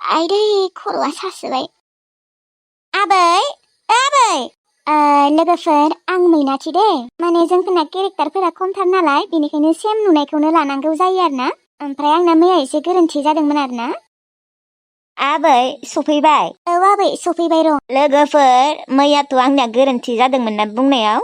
आइदै खर'आ सासोबाय। आबै लोगोफोर आं मैनाथि दे। माने जोंफोरना केरेक्टारफोरा खमथार नालाय बेनिखायनो सेम नुनायखौनो लानांगौ जायो आरोना। ओमफ्राय आंना मैया एसे गोरोन्थि जादोंमोन आरोना। आबै सफैबाय। औ आबै सफैबाय र'। लोगोफोर मैयाथ' आंनिया गोरोन्थि जादोंमोन ना बुंनायाव।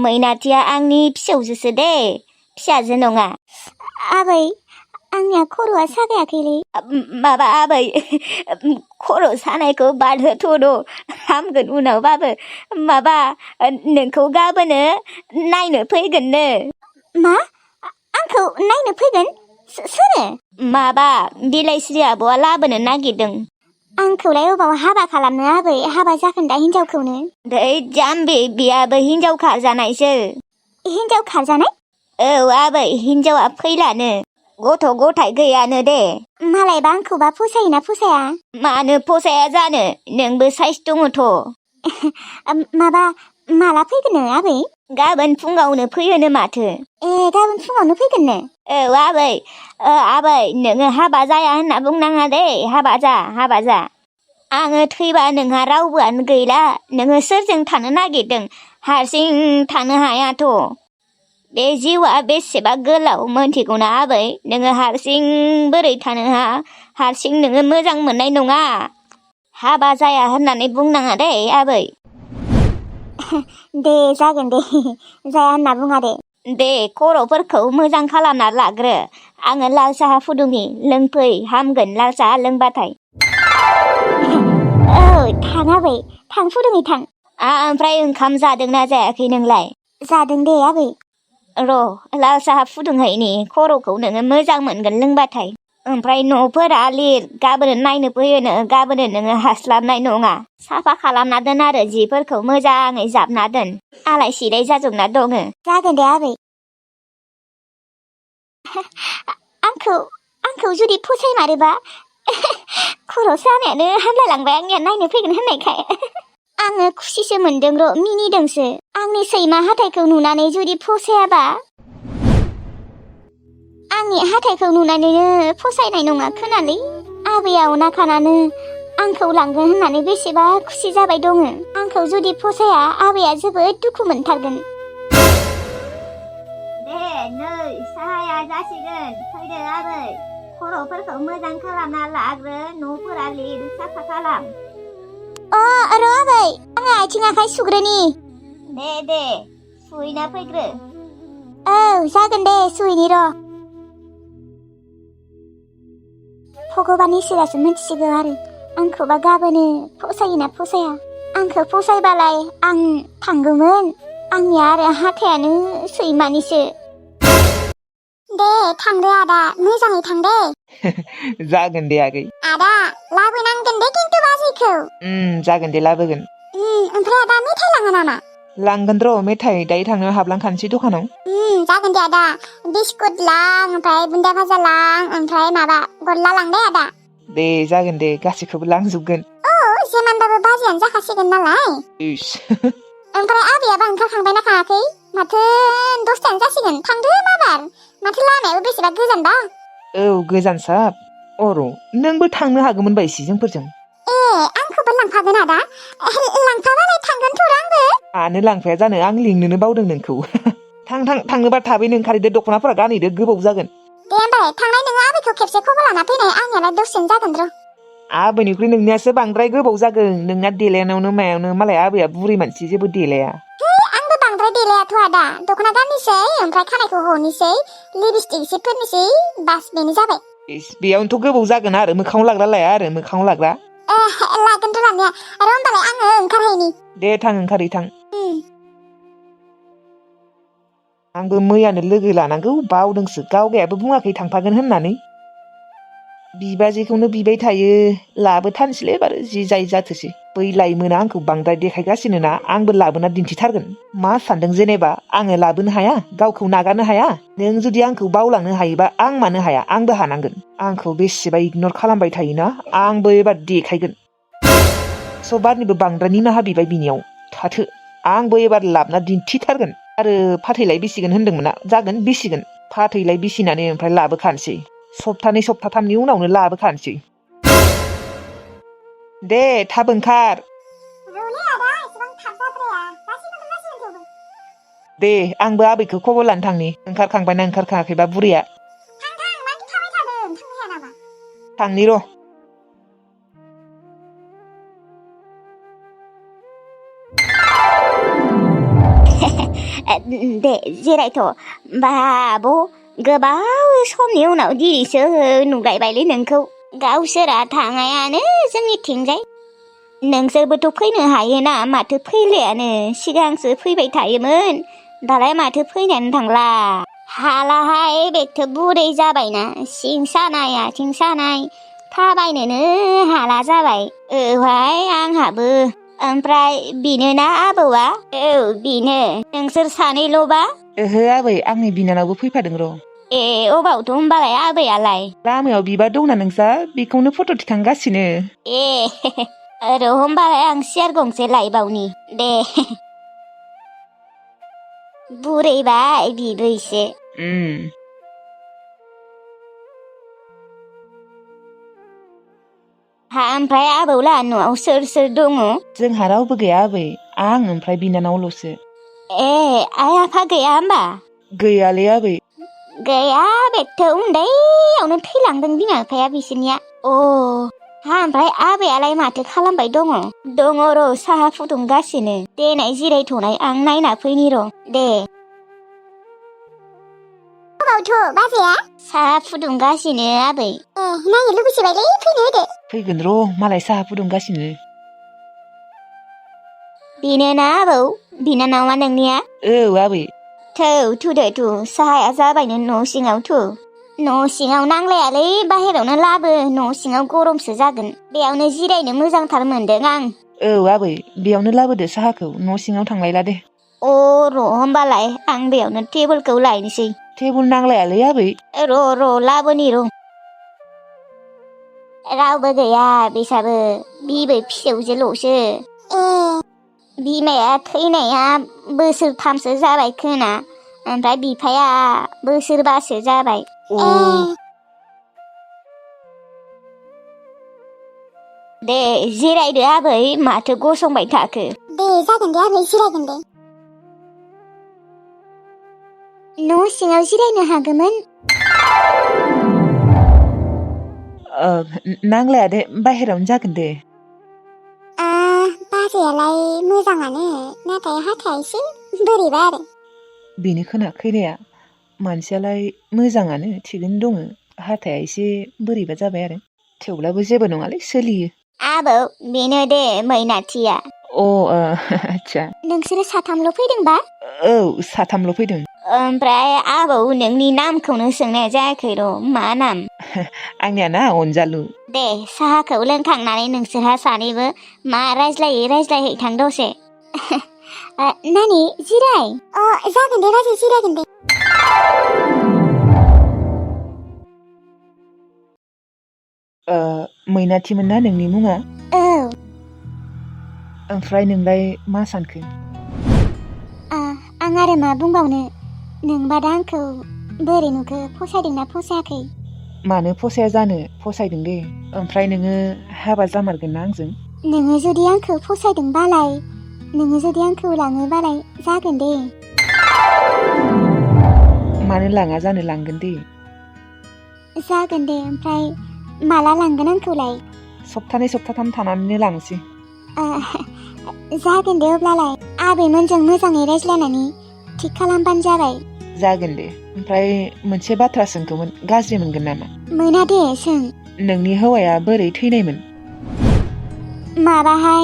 मैनाथिया आंनि फिसौजोसो दे, फिसाजो नङा। आबै आंनिया खर'आ सागायाखैलै। माबा आबै खर' सानायखौ बादहोथ'द' हामगोन उनावबाबो। माबा नोंखौ गाबोनो नायनो फैगोननो। मा? आंखौ नायनो फैगोन? सोरो? माबा बिलाइस्रि आब'आ लाबोनो नागिरदों। आंखौलाय अबाव हाबा खालामनो आबै? हाबा जाखोन्दा हिनजावखौनो। दै जाम्बि बियाबो हिनजाव खारजानायसो। हिनजाव खारजानाय? औ आबै हिनजावा फैलानो। गथ' गथाय गैयानो दे। मालायबा आंखौबा फसायोना फसाया? मानो फसाया जानो, नोंबो साइस दङथ'। माबा माला फैगोननो आबै? गाबोन फुङावनो फैयोनो माथो। गाबोन फुङावनो फैगोननो? औ आबै नोङो हाबा जाया होनना बुंनाङा दे। हाबा जा। आङो थैबा नोंहा रावबोआनो गैला। नोङो सोरजों थानो नागिरदों? हारसिं थानो हायाथ'। बे जिउआ बेसेबा गोलाव मोनथिगौना आबै? नोङो हारसिं बोरै थानो हारसिं नोङो मोजां मोननाय नङा। हाबा जाया होननानै बुंनाङा दे आबै। दे जागोन दे, जाया होनना बुङा दे। दे खर'फोरखौ मोजां खालामना लाग्रो। आङो लाल साहा फुदुंनि, लोंफै हामगोन लाल साहा लोंबाथाय। औ थां आबै, थां फुदुङै थां। ओमफ्राय ओंखाम जादोंना जायाखै नोंलाय? जादों दे आबै। र' लाल साहा फुदुंहैनि, खर'खौ नोङो मोजां मोनगोन लोंबाथाय। ओमफ्राय न'फोरा लिर, गाबोनो नायनो फैयोनो। गाबोनो नोङो हास्लाबनाय नङा। साफा खालामना दोन आरो जिफोरखौ मोजाङै जाबना दोन। आलाय सिलाय जाजोबना दङ। जागोन दे आबै। आंखौ जुदि फसायमारोबा खर' सानायानो हामलायलांबाय आंनिया नायनो फैगोन होननायखाय। आङो खुसिसो मोनदों र', मिनिदोंसो। आंनि सैमा हाथायखौ नुनानै जुदि फसायाबा? आंनि हाथायखौ नुनानैनो फसायनाय नङा खोनालै। आबैया अनाखानानो आंखौ लांगोन होननानै बेसेबा खुसि जाबाय दङ। आंखौ जुदि फसाया आबैया जोबोद दुखु मोनथारगोन। दे नै साहाया जासिगोन, फैदो आबै। खर'फोरखौ मोजां खालामना लाग्रो, न'फोरा लिर, साफा खालाम। र' आबै, आङो आथिं आखाइ सुग्रोनि। दे सुहैना फैग्रो। औ जागोन दे, सुहैनि र'। भगबान इसोरासो मिथिसिगौ आरो आंखौबा गाबोनो फसायोना फसाया। आंखौ फसायबालाय आं थांगौमोन। आंनिया आरो हाथायानो सैमानिसो। दे थांदो आदा, मोजाङै थां दे। जागोन दे आगै। आदा लाबोनांगोन दे खिन्थु बाजैखौ। जागोन दे लाबोगोन। ओमफ्राय आदा मेथाइ लाङो नामा? लांगोन र' मेथाइ, दायो थांनो हाबलांखानोसै दखानाव। जागोन दे आदा, बिस्कुट लां, ओमफ्राय बुन्दा भाजा लां, ओमफ्राय माबा गल्ला लां दे आदा। दे जागोन दे, गासैखौबो लांजोबगोन। जेमानबाबो बाजैयानो जाखासिगोन नालाय। ओमफ्राय आबैयाबा ओंखारखांबायना खाङाखै? माथो 10थायानो जासिगोन। थांदो माबार, माथो लामायाबो बेसेबा गोजानबा। औ गोजानसाब। नोंबो थांनो हागौमोन बायसि जोंफोरजों। आंखौबो लांफागोन आदा? लांफाबालाय थांगोन थ' आंबो। मानो लांफाया जानो, आं लिंनोनो बावदों नोंखौ। थांनोबा थाबैनो ओंखारहैदो, दख'नाफोरा गानहैदो, गोबाव जागोन। दे होमबालाय थांनाय नोङो आबैखौ खेबसे खबर लाना फैनाय, आंनियालाय दसेनो जागोन र'। आबैनिख्रुइ नोंनियासो बांद्राय गोबाव जागोन। नोंना देलायनायावनो मायावनो मालाय आबैया बुरि मानसि, जेबो देलाया। आंबो बांद्राय देलायाथ' आदा। दख'ना गाननोसै, ओमफ्राय खानायखौ हनोसै, लिपस्टिक एसे फोननोसै, बास बेनो जाबाय। बेयावनोथ' गोबाव जागोन आरो मोखाङाव लाग्रा लाया आरो मोखाङाव लाग्रा। लागोन र' लानाया। आरो होमबालाय आङो ओंखारहैनि। दे थां, ओंखारहै। आंबो मैयानो लोगो लानांगौ बावदोंसो, गावगायाबो बुङाखै थांफागोन होननानै। बिबाजैखौनो बिबाय थायो, लाबोथारनोसैलै एबार जि जाय जाथोसै। बै लाइमोना आंखौ बांद्राय देखायगासिनो ना, आंबो लाबोना दिन्थिथारगोन। मा सानदों जेनेबा, आङो लाबोनो हाया, गावखौ नागारनो हाया? नों जुदि आंखौ बावलांनो हायोबा आं मानो हाया? आंबो हानांगोन। आंखौ बेसेबा इगनर खालामबाय थायोना, आंबो एबार देखायगोन। सबारनिबो बांद्राय निमाहा बिबाय बिनियाव। थाथो, आंबो एबार लाबोना दिन्थिथारगोन। आरो फाथैलाय बिसिगोन होनदोंमोन ना, जागोन बिसिगोन। फाथैलाय बिसिनानै ओमफ्राय लाबोखानोसै। सप्तानै सप्ताथामनि उनावनो लाबोखानोसै। दे थाब ओंखार र'लै आदा एसेबां थाब जाद्राया लासैनो थेवबो दे आंबो आबैखौ खबर लानो थांनि ओंखारखांबायना ओंखारखाङाखैबा बुरैया थां माथो थाबाय थादों थांनो हाया नामा थांनि र' दे जिरायथ' बाब' गोबाव समनि उनाव दिनैसो नुलायबायलै नोंखौ गावसोरा थाङायानो जोंनिथिंजाय नोंसोरबोथ' फैनो हायोना माथो फैलायानो सिगांसो फैबाय थायोमोन दालाय माथो फैनायानो थांला हालाहाय बेथ' बुरै जाबायना सिं सानाय आथिं सानाय थाबायनोनो हाला जाबाय औहाय आंहाबो ओमफ्राय बेनो ना आबौआ औ बेनो नोंसोर सानैल'बा ओहो आबै आंनि बिनानावबो फैफादों र' ए अबावथ' होमबालाय आबैयालाय लामायाव बिबार दंना नोंसा बेखौनो फट' थिखांगासिनो ए र' होमबालाय आं सियार गंसे लायबावनि दे बुरैबाय बिबो एसे हा ओमफ्राय आबौला न'आव सोर सोर दङ जोंहा रावबो गैया आबै आं ओमफ्राय बिनानावल'सो ए आइ आफा गैया होमबा गैयालै आबै गैया बेथ' उन्दैयावनो थैलांदों बिमा बिफाया बिसोरनिया अ हा ओमफ्राय आबैयालाय माथो खालामबाय दङ र' साहा फुदुंगासिनो देनाय जिरायथ'नाय आं नायना फैनि र' दे अबावथ' बाजैया साहा फुदुंगासिनो आबै ए नायनो लुबैसोबायलै फैनो होदो फैगोन र' मालाय साहा फुदुंगासिनो बेनो ना आबौ बिनानावा नोंनिया औ आबै थुदो थु साहाया जाबायनो न' सिङाव थु न' सिङाव नांलायालै बाहेरावनो लाबो न' सिङाव गरमसो जागोन बेयावनो जिरायनो मोजांथार मोनदों आं औ आबै बेयावनो लाबोदो साहाखौ न' सिङाव थांलायला दे अ र' होमबालाय आं बेयावनो टेबोलखौ लायनोसै टेबोल नांलायालै आबै र' लाबोनि र' रावबो गैया बिसाबो बिबै फिसौजोल'सो ए बिमाया थैनाया बोसोरथामसो जाबाय खोना ओमफ्राय बिफाया बोसोरबासो जाबाय दे जिरायदो आबै माथो गसंबाय थाखो दे जागोन दे आबै जिरायगोन दे न' सिङाव जिरायनो हागौमोन नांलाया दे बाहेरावनो जागोन दे बाजैयालाय मोजाङानो नाथाय हाथाया एसे बोरैबा आरो बेनो खोना खैनाया मानसियालाय मोजाङानो थिगैनो दङ हाथाया एसे बोरैबा जाबाय आरो थेवब्लाबो जेबो नङालै सोलियो आबौ बेनो दे मैनाथिया आच्छा नोंसोरो साथामल' फैदोंबा औ साथामल' फैदों ओमफ्राय आबौ नोंनि नामखौनो सोंनाय जायाखै र' मा नाम आंनिया ना अनजालु दे साहाखौ लोंखांनानै नोंसोरहा सानैबो मा रायज्लायहैथां दसे नानि जिराय जागोन दे बाजै जिरायगोन दे मैनाथिमोन ना नोंनि मुङा औ ओमफ्राय नोंलाय मा सानखो आं आरो मा बुंबावनो नोंबा दा आंखौ बोरै नुखो फसायदोंना फसायाखै मानो फसाया जानो फसायदों दे ओमफ्राय नोङो हाबा जामारगोन ना आंजों नोङो जुदि आंखौ फसायदोंबालाय नोङो जुदि आंखौ लाङोबालाय जागोन दे मानो लाङा जानो लांगोन दे जागोन दे ओमफ्राय माला लांगोन आंखौलाय सप्तानै सप्ताथाम थानानैनो लांसै जागोन दे अब्लालाय आबैमोनजों मोजाङै रायज्लायनानै थिग खालामबानो जाबाय जागोन दे ओमफ्राय मोनसे बाथ्रा सोंखौमोन गाज्रि मोनगोन नामा मोना दे सों नोंनि हौवाया बोरै थैनायमोन माबाहाय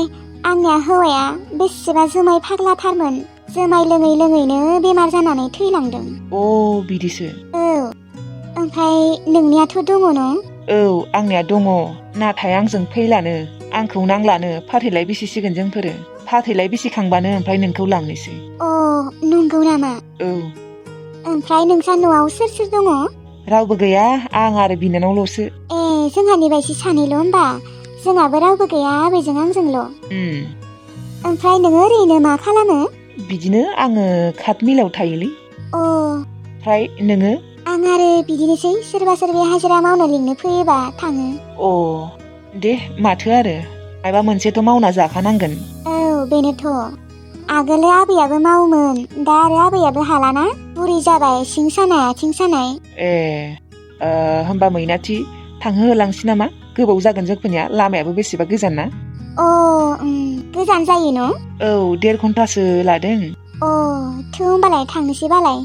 आंनिया हौवाया बेसेबा जुमाय फाग्लाथारमोन जुमाय लोङै लोङैनो बेमार जानानै थैलांदों बिदिसो औ ओमफ्राय नोंनियाथ' दङ न औ आंनिया दङ नाथाय आंजों फैलानो आंखौ नांलानो फाथैलाय बिसिसिगोन जोंफोरो फाथैलाय बिसिखांबानो ओमफ्राय नोंखौ लांनोसै नंगौ नामा औ ओमफ्राय नोंसा न'आव सोर सोर दङ रावबो गैया आं आरो बिनानावल'सो जोंहानि बायदि सानैल' होमबा जोंहाबो रावबो गैया आबैजों आंजोंल' ओमफ्राय नोङो ओरैनो मा खालामो बिदिनो आङो काट मिलाव थायोलै ओमफ्राय नोङो आं आरो बिदिनोसै सोरबा सोरबा हाजिरा मावनो लिंनो फैयोबा थाङो दे माथो आरो माबा मोनसेथ' मावना जाखानांगोन। औ बेनोथ'। आगोलो आबैयाबो मावोमोन, दा आरो आबैयाबो हालाना, बुरि जाबाय, सिं सानाय आथिं सानाय। ए होमबा मैनाथि थांहोहोलांसै नामा? गोबाव जागोन जोंफोरनिया, लामायाबो बेसेबा गोजान ना। अ गोजान जायो न'? औ 1.5 घन्टासो लादों। अ थौ होमबालाय थांनोसै बालाय।